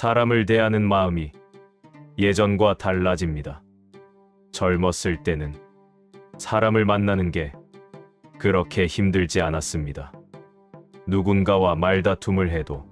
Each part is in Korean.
사람을 대하는 마음이 예전과 달라집니다. 젊었을 때는 사람을 만나는 게 그렇게 힘들지 않았습니다. 누군가와 말다툼을 해도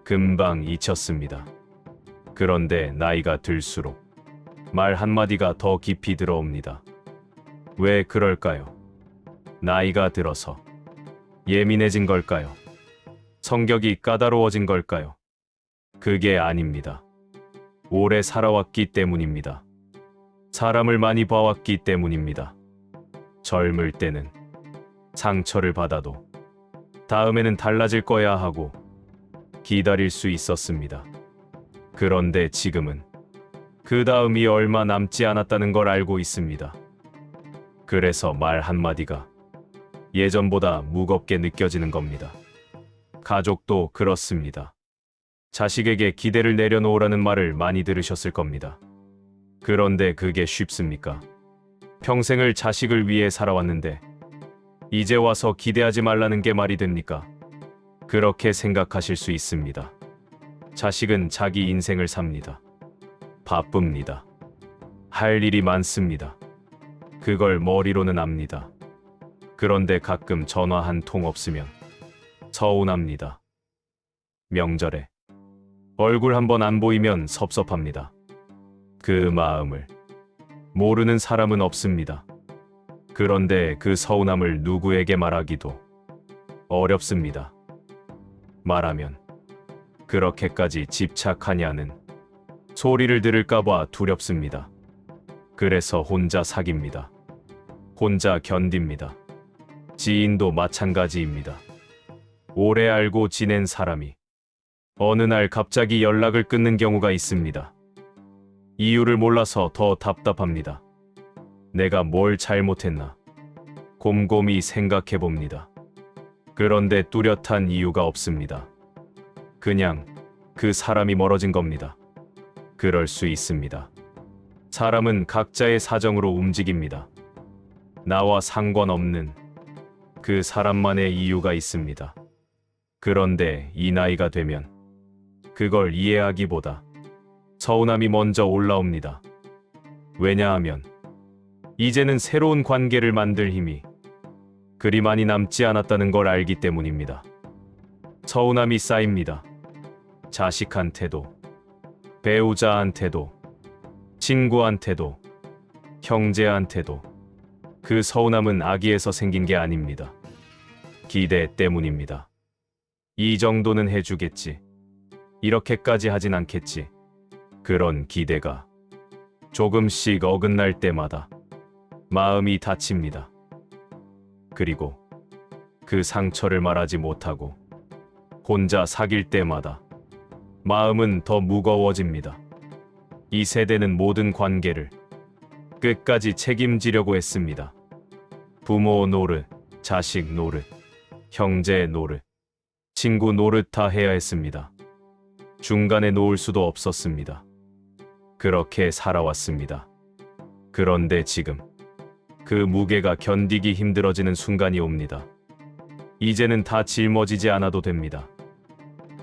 금방 잊혔습니다. 그런데 나이가 들수록 말 한마디가 더 깊이 들어옵니다. 왜 그럴까요? 나이가 들어서 예민해진 걸까요? 성격이 까다로워진 걸까요? 그게 아닙니다. 오래 살아왔기 때문입니다. 사람을 많이 봐왔기 때문입니다. 젊을 때는 상처를 받아도 다음에는 달라질 거야 하고 기다릴 수 있었습니다. 그런데 지금은 그 다음이 얼마 남지 않았다는 걸 알고 있습니다. 그래서 말 한마디가 예전보다 무겁게 느껴지는 겁니다. 가족도 그렇습니다. 자식에게 기대를 내려놓으라는 말을 많이 들으셨을 겁니다. 그런데 그게 쉽습니까? 평생을 자식을 위해 살아왔는데 이제 와서 기대하지 말라는 게 말이 됩니까? 그렇게 생각하실 수 있습니다. 자식은 자기 인생을 삽니다. 바쁩니다. 할 일이 많습니다. 그걸 머리로는 압니다. 그런데 가끔 전화 한 통 없으면 서운합니다. 명절에 얼굴 한번 안 보이면 섭섭합니다. 그 마음을 모르는 사람은 없습니다. 그런데 그 서운함을 누구에게 말하기도 어렵습니다. 말하면 그렇게까지 집착하냐는 소리를 들을까봐 두렵습니다. 그래서 혼자 사깁니다. 혼자 견딥니다. 지인도 마찬가지입니다. 오래 알고 지낸 사람이 어느 날 갑자기 연락을 끊는 경우가 있습니다. 이유를 몰라서 더 답답합니다. 내가 뭘 잘못했나? 곰곰이 생각해 봅니다. 그런데 뚜렷한 이유가 없습니다. 그냥 그 사람이 멀어진 겁니다. 그럴 수 있습니다. 사람은 각자의 사정으로 움직입니다. 나와 상관없는 그 사람만의 이유가 있습니다. 그런데 이 나이가 되면 그걸 이해하기보다 서운함이 먼저 올라옵니다. 왜냐하면 이제는 새로운 관계를 만들 힘이 그리 많이 남지 않았다는 걸 알기 때문입니다. 서운함이 쌓입니다. 자식한테도, 배우자한테도, 친구한테도, 형제한테도. 그 서운함은 악의에서 생긴 게 아닙니다. 기대 때문입니다. 이 정도는 해주겠지. 이렇게까지 하진 않겠지. 그런 기대가 조금씩 어긋날 때마다 마음이 다칩니다. 그리고 그 상처를 말하지 못하고 혼자 사귈 때마다 마음은 더 무거워집니다. 이 세대는 모든 관계를 끝까지 책임지려고 했습니다. 부모 노릇, 자식 노릇, 형제 노릇, 친구 노릇 다 해야 했습니다. 중간에 놓을 수도 없었습니다. 그렇게 살아왔습니다. 그런데 지금 그 무게가 견디기 힘들어지는 순간이 옵니다. 이제는 다 짊어지지 않아도 됩니다.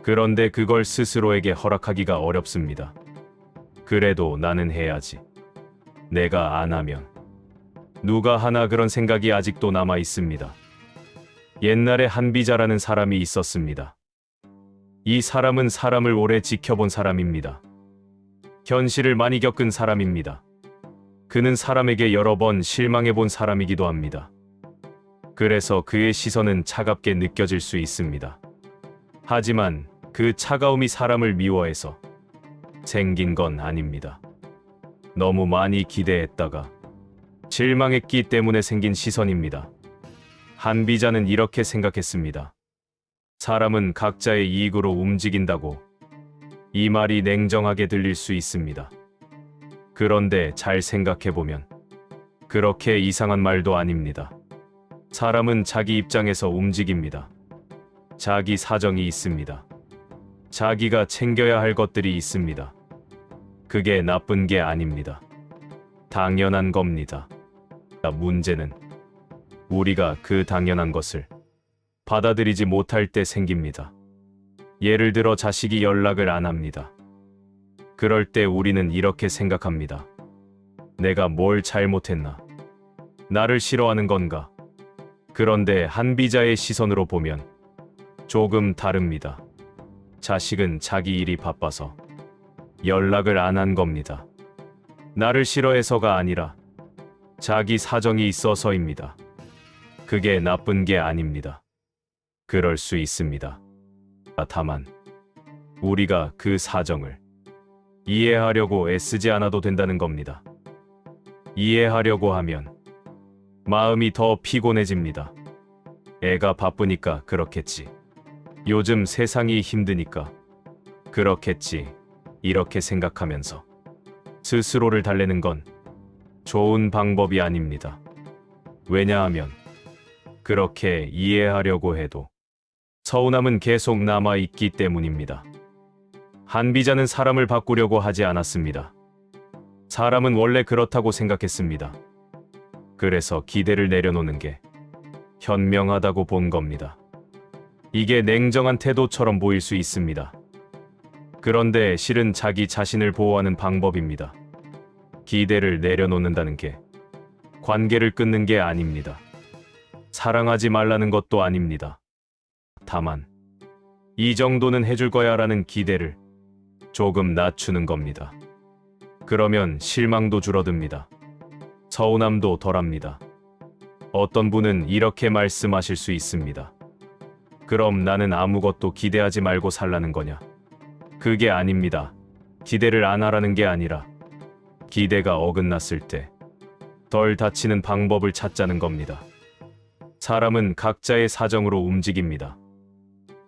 그런데 그걸 스스로에게 허락하기가 어렵습니다. 그래도 나는 해야지. 내가 안 하면 누가 하나, 그런 생각이 아직도 남아 있습니다. 옛날에 한비자라는 사람이 있었습니다. 이 사람은 사람을 오래 지켜본 사람입니다. 현실을 많이 겪은 사람입니다. 그는 사람에게 여러 번 실망해 본 사람이기도 합니다. 그래서 그의 시선은 차갑게 느껴질 수 있습니다. 하지만 그 차가움이 사람을 미워해서 생긴 건 아닙니다. 너무 많이 기대했다가 실망했기 때문에 생긴 시선입니다. 한비자는 이렇게 생각했습니다. 사람은 각자의 이익으로 움직인다고. 이 말이 냉정하게 들릴 수 있습니다. 그런데 잘 생각해보면 그렇게 이상한 말도 아닙니다. 사람은 자기 입장에서 움직입니다. 자기 사정이 있습니다. 자기가 챙겨야 할 것들이 있습니다. 그게 나쁜 게 아닙니다. 당연한 겁니다. 문제는 우리가 그 당연한 것을 받아들이지 못할 때 생깁니다. 예를 들어 자식이 연락을 안 합니다. 그럴 때 우리는 이렇게 생각합니다. 내가 뭘 잘못했나? 나를 싫어하는 건가? 그런데 한비자의 시선으로 보면 조금 다릅니다. 자식은 자기 일이 바빠서 연락을 안 한 겁니다. 나를 싫어해서가 아니라 자기 사정이 있어서입니다. 그게 나쁜 게 아닙니다. 그럴 수 있습니다. 다만 우리가 그 사정을 이해하려고 애쓰지 않아도 된다는 겁니다. 이해하려고 하면 마음이 더 피곤해집니다. 애가 바쁘니까 그렇겠지. 요즘 세상이 힘드니까 그렇겠지. 이렇게 생각하면서 스스로를 달래는 건 좋은 방법이 아닙니다. 왜냐하면 그렇게 이해하려고 해도 서운함은 계속 남아있기 때문입니다. 한비자는 사람을 바꾸려고 하지 않았습니다. 사람은 원래 그렇다고 생각했습니다. 그래서 기대를 내려놓는 게 현명하다고 본 겁니다. 이게 냉정한 태도처럼 보일 수 있습니다. 그런데 실은 자기 자신을 보호하는 방법입니다. 기대를 내려놓는다는 게 관계를 끊는 게 아닙니다. 사랑하지 말라는 것도 아닙니다. 다만 이 정도는 해줄 거야 라는 기대를 조금 낮추는 겁니다. 그러면 실망도 줄어듭니다. 서운함도 덜합니다. 어떤 분은 이렇게 말씀하실 수 있습니다. 그럼 나는 아무것도 기대하지 말고 살라는 거냐? 그게 아닙니다. 기대를 안 하라는 게 아니라 기대가 어긋났을 때 덜 다치는 방법을 찾자는 겁니다. 사람은 각자의 사정으로 움직입니다.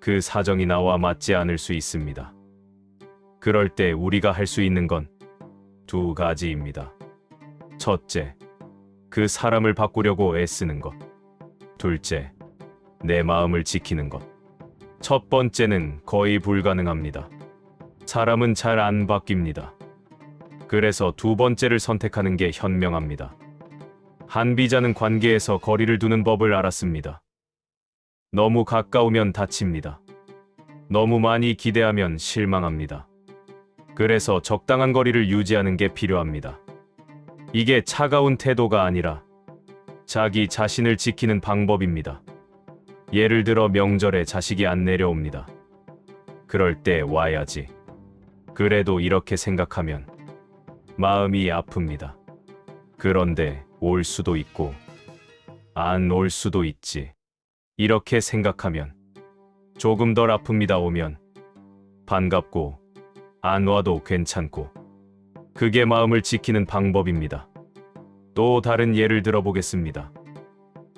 그 사정이 나와 맞지 않을 수 있습니다. 그럴 때 우리가 할 수 있는 건 두 가지입니다. 첫째, 그 사람을 바꾸려고 애쓰는 것. 둘째, 내 마음을 지키는 것. 첫 번째는 거의 불가능합니다. 사람은 잘 안 바뀝니다. 그래서 두 번째를 선택하는 게 현명합니다. 한비자는 관계에서 거리를 두는 법을 알았습니다. 너무 가까우면 다칩니다. 너무 많이 기대하면 실망합니다. 그래서 적당한 거리를 유지하는 게 필요합니다. 이게 차가운 태도가 아니라 자기 자신을 지키는 방법입니다. 예를 들어 명절에 자식이 안 내려옵니다. 그럴 때 와야지. 그래도 이렇게 생각하면 마음이 아픕니다. 그런데 올 수도 있고 안 올 수도 있지. 이렇게 생각하면 조금 덜 아픕니다. 오면 반갑고 안 와도 괜찮고 그게 마음을 지키는 방법입니다. 또 다른 예를 들어보겠습니다.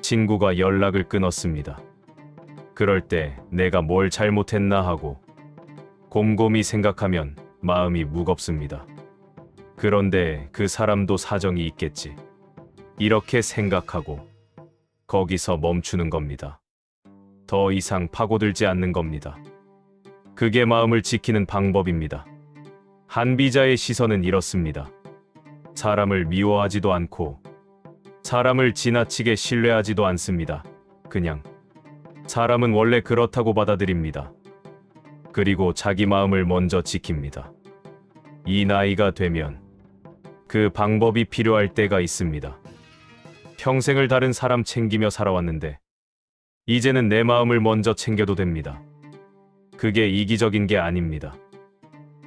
친구가 연락을 끊었습니다. 그럴 때 내가 뭘 잘못했나 하고 곰곰이 생각하면 마음이 무겁습니다. 그런데 그 사람도 사정이 있겠지. 이렇게 생각하고 거기서 멈추는 겁니다. 더 이상 파고들지 않는 겁니다. 그게 마음을 지키는 방법입니다. 한비자의 시선은 이렇습니다. 사람을 미워하지도 않고 사람을 지나치게 신뢰하지도 않습니다. 그냥 사람은 원래 그렇다고 받아들입니다. 그리고 자기 마음을 먼저 지킵니다. 이 나이가 되면 그 방법이 필요할 때가 있습니다. 평생을 다른 사람 챙기며 살아왔는데 이제는 내 마음을 먼저 챙겨도 됩니다. 그게 이기적인 게 아닙니다.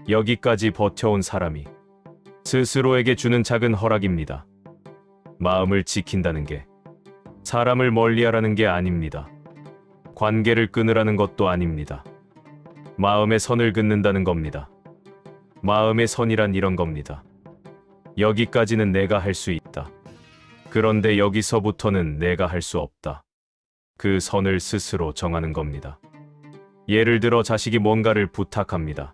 여기까지 버텨온 사람이 스스로에게 주는 작은 허락입니다. 마음을 지킨다는 게 사람을 멀리하라는 게 아닙니다. 관계를 끊으라는 것도 아닙니다. 마음의 선을 긋는다는 겁니다. 마음의 선이란 이런 겁니다. 여기까지는 내가 할 수 있다. 그런데 여기서부터는 내가 할 수 없다. 그 선을 스스로 정하는 겁니다. 예를 들어 자식이 뭔가를 부탁합니다.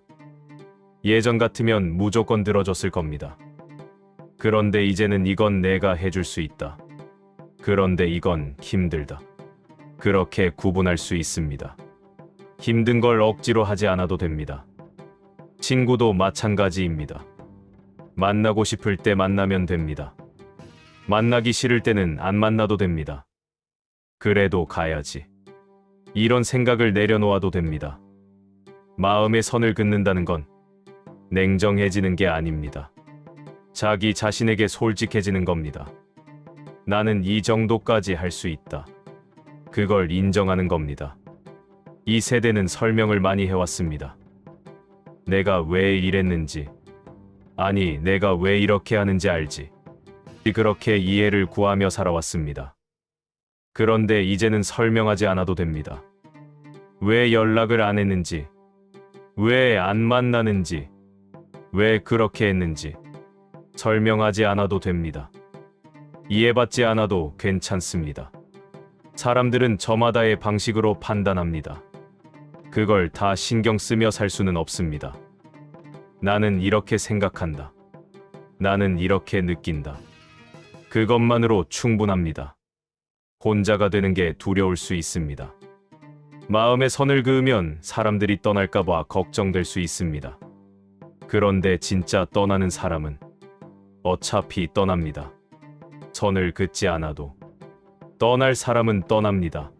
예전 같으면 무조건 들어줬을 겁니다. 그런데 이제는 이건 내가 해줄 수 있다. 그런데 이건 힘들다. 그렇게 구분할 수 있습니다. 힘든 걸 억지로 하지 않아도 됩니다. 친구도 마찬가지입니다. 만나고 싶을 때 만나면 됩니다. 만나기 싫을 때는 안 만나도 됩니다. 그래도 가야지. 이런 생각을 내려놓아도 됩니다. 마음의 선을 긋는다는 건 냉정해지는 게 아닙니다. 자기 자신에게 솔직해지는 겁니다. 나는 이 정도까지 할 수 있다. 그걸 인정하는 겁니다. 이 세대는 설명을 많이 해왔습니다. 내가 왜 이랬는지, 아니 내가 왜 이렇게 하는지 알지. 그렇게 이해를 구하며 살아왔습니다. 그런데 이제는 설명하지 않아도 됩니다. 왜 연락을 안 했는지, 왜 안 만나는지, 왜 그렇게 했는지 설명하지 않아도 됩니다. 이해받지 않아도 괜찮습니다. 사람들은 저마다의 방식으로 판단합니다. 그걸 다 신경 쓰며 살 수는 없습니다. 나는 이렇게 생각한다. 나는 이렇게 느낀다. 그것만으로 충분합니다. 혼자가 되는 게 두려울 수 있습니다. 마음에 선을 그으면 사람들이 떠날까봐 걱정될 수 있습니다. 그런데 진짜 떠나는 사람은 어차피 떠납니다. 선을 긋지 않아도 떠날 사람은 떠납니다.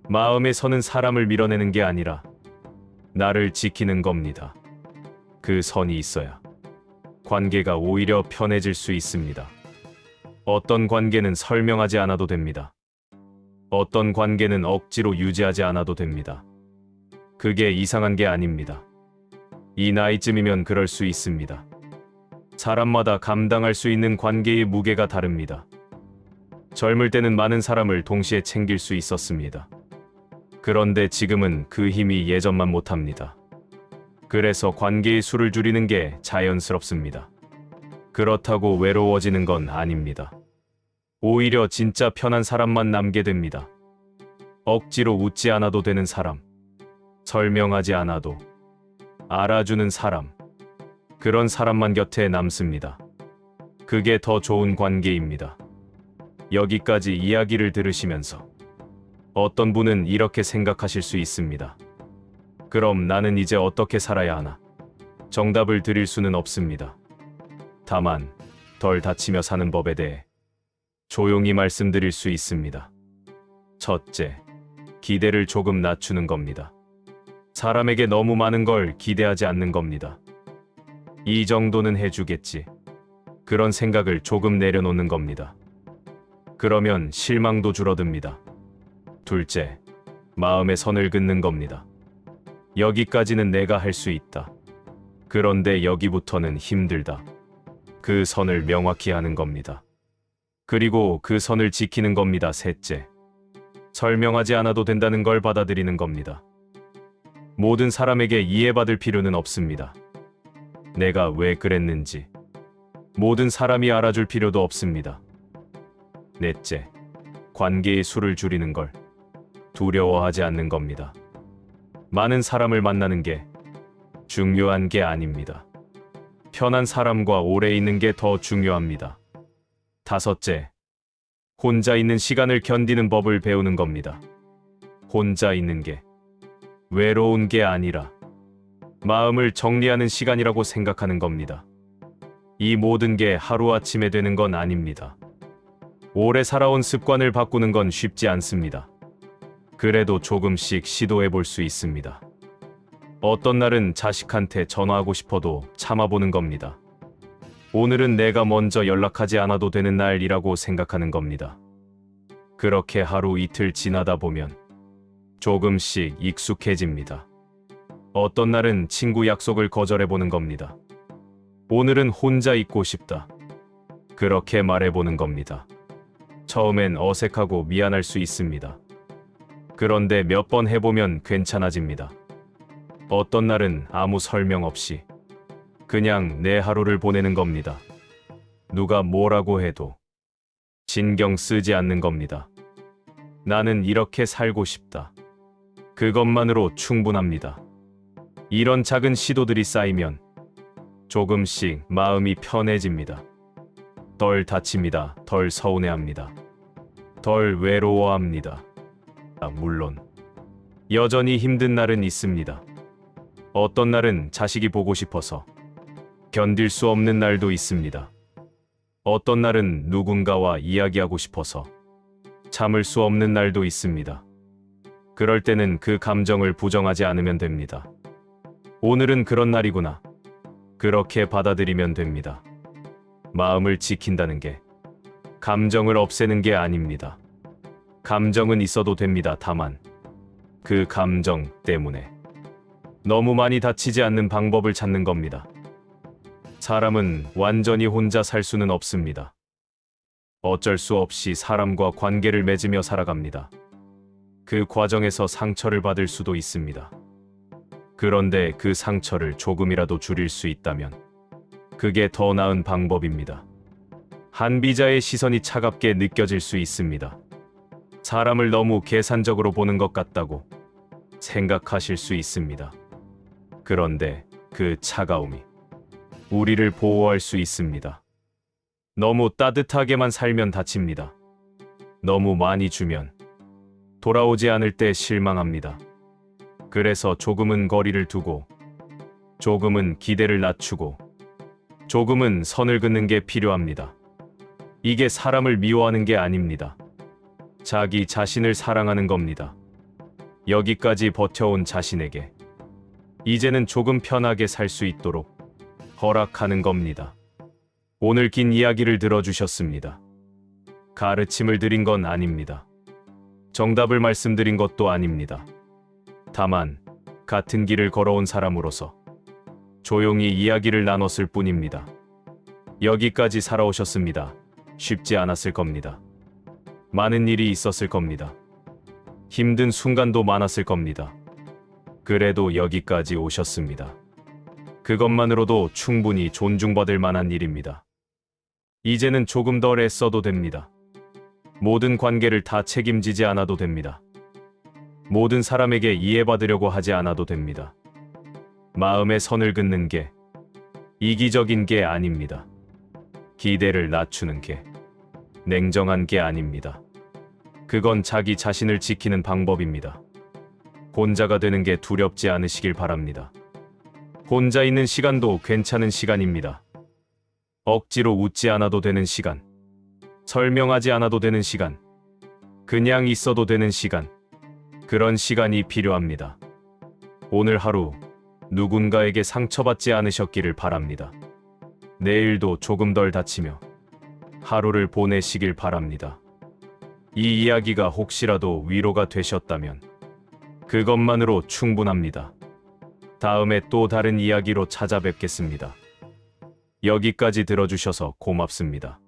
마음에 서는 사람을 밀어내는 게 아니라 나를 지키는 겁니다. 그 선이 있어야 관계가 오히려 편해질 수 있습니다. 어떤 관계는 설명하지 않아도 됩니다. 어떤 관계는 억지로 유지하지 않아도 됩니다. 그게 이상한 게 아닙니다. 이 나이쯤이면 그럴 수 있습니다. 사람마다 감당할 수 있는 관계의 무게가 다릅니다. 젊을 때는 많은 사람을 동시에 챙길 수 있었습니다. 그런데 지금은 그 힘이 예전만 못합니다. 그래서 관계의 수를 줄이는 게 자연스럽습니다. 그렇다고 외로워지는 건 아닙니다. 오히려 진짜 편한 사람만 남게 됩니다. 억지로 웃지 않아도 되는 사람, 설명하지 않아도 알아주는 사람, 그런 사람만 곁에 남습니다. 그게 더 좋은 관계입니다. 여기까지 이야기를 들으시면서 어떤 분은 이렇게 생각하실 수 있습니다. 그럼 나는 이제 어떻게 살아야 하나? 정답을 드릴 수는 없습니다. 다만 덜 다치며 사는 법에 대해 조용히 말씀드릴 수 있습니다. 첫째, 기대를 조금 낮추는 겁니다. 사람에게 너무 많은 걸 기대하지 않는 겁니다. 이 정도는 해주겠지. 그런 생각을 조금 내려놓는 겁니다. 그러면 실망도 줄어듭니다. 둘째, 마음의 선을 긋는 겁니다. 여기까지는 내가 할 수 있다. 그런데 여기부터는 힘들다. 그 선을 명확히 하는 겁니다. 그리고 그 선을 지키는 겁니다. 셋째, 설명하지 않아도 된다는 걸 받아들이는 겁니다. 모든 사람에게 이해받을 필요는 없습니다. 내가 왜 그랬는지 모든 사람이 알아줄 필요도 없습니다. 넷째, 관계의 수를 줄이는 걸 두려워하지 않는 겁니다. 많은 사람을 만나는 게 중요한 게 아닙니다. 편한 사람과 오래 있는 게 더 중요합니다. 다섯째, 혼자 있는 시간을 견디는 법을 배우는 겁니다. 혼자 있는 게 외로운 게 아니라 마음을 정리하는 시간이라고 생각하는 겁니다. 이 모든 게 하루아침에 되는 건 아닙니다. 오래 살아온 습관을 바꾸는 건 쉽지 않습니다. 그래도 조금씩 시도해 볼 수 있습니다. 어떤 날은 자식한테 전화하고 싶어도 참아보는 겁니다. 오늘은 내가 먼저 연락하지 않아도 되는 날이라고 생각하는 겁니다. 그렇게 하루 이틀 지나다 보면 조금씩 익숙해집니다. 어떤 날은 친구 약속을 거절해보는 겁니다. 오늘은 혼자 있고 싶다. 그렇게 말해보는 겁니다. 처음엔 어색하고 미안할 수 있습니다. 그런데 몇 번 해보면 괜찮아집니다. 어떤 날은 아무 설명 없이 그냥 내 하루를 보내는 겁니다. 누가 뭐라고 해도 신경 쓰지 않는 겁니다. 나는 이렇게 살고 싶다. 그것만으로 충분합니다. 이런 작은 시도들이 쌓이면 조금씩 마음이 편해집니다. 덜 다칩니다. 덜 서운해합니다. 덜 외로워합니다. 물론 여전히 힘든 날은 있습니다. 어떤 날은 자식이 보고 싶어서 견딜 수 없는 날도 있습니다. 어떤 날은 누군가와 이야기하고 싶어서 참을 수 없는 날도 있습니다. 그럴 때는 그 감정을 부정하지 않으면 됩니다. 오늘은 그런 날이구나. 그렇게 받아들이면 됩니다. 마음을 지킨다는 게 감정을 없애는 게 아닙니다. 감정은 있어도 됩니다. 다만 그 감정 때문에 너무 많이 다치지 않는 방법을 찾는 겁니다. 사람은 완전히 혼자 살 수는 없습니다. 어쩔 수 없이 사람과 관계를 맺으며 살아갑니다. 그 과정에서 상처를 받을 수도 있습니다. 그런데 그 상처를 조금이라도 줄일 수 있다면 그게 더 나은 방법입니다. 한 비자의 시선이 차갑게 느껴질 수 있습니다. 사람을 너무 계산적으로 보는 것 같다고 생각하실 수 있습니다. 그런데 그 차가움이 우리를 보호할 수 있습니다. 너무 따뜻하게만 살면 다칩니다. 너무 많이 주면 돌아오지 않을 때 실망합니다. 그래서 조금은 거리를 두고, 조금은 기대를 낮추고, 조금은 선을 긋는 게 필요합니다. 이게 사람을 미워하는 게 아닙니다. 자기 자신을 사랑하는 겁니다. 여기까지 버텨온 자신에게 이제는 조금 편하게 살 수 있도록 허락하는 겁니다. 오늘 긴 이야기를 들어주셨습니다. 가르침을 드린 건 아닙니다. 정답을 말씀드린 것도 아닙니다. 다만 같은 길을 걸어온 사람으로서 조용히 이야기를 나눴을 뿐입니다. 여기까지 살아오셨습니다. 쉽지 않았을 겁니다. 많은 일이 있었을 겁니다. 힘든 순간도 많았을 겁니다. 그래도 여기까지 오셨습니다. 그것만으로도 충분히 존중받을 만한 일입니다. 이제는 조금 덜 애써도 됩니다. 모든 관계를 다 책임지지 않아도 됩니다. 모든 사람에게 이해받으려고 하지 않아도 됩니다. 마음의 선을 긋는 게 이기적인 게 아닙니다. 기대를 낮추는 게 냉정한 게 아닙니다. 그건 자기 자신을 지키는 방법입니다. 혼자가 되는 게 두렵지 않으시길 바랍니다. 혼자 있는 시간도 괜찮은 시간입니다. 억지로 웃지 않아도 되는 시간, 설명하지 않아도 되는 시간, 그냥 있어도 되는 시간, 그런 시간이 필요합니다. 오늘 하루 누군가에게 상처받지 않으셨기를 바랍니다. 내일도 조금 덜 다치며 하루를 보내시길 바랍니다. 이 이야기가 혹시라도 위로가 되셨다면 그것만으로 충분합니다. 다음에 또 다른 이야기로 찾아뵙겠습니다. 여기까지 들어주셔서 고맙습니다.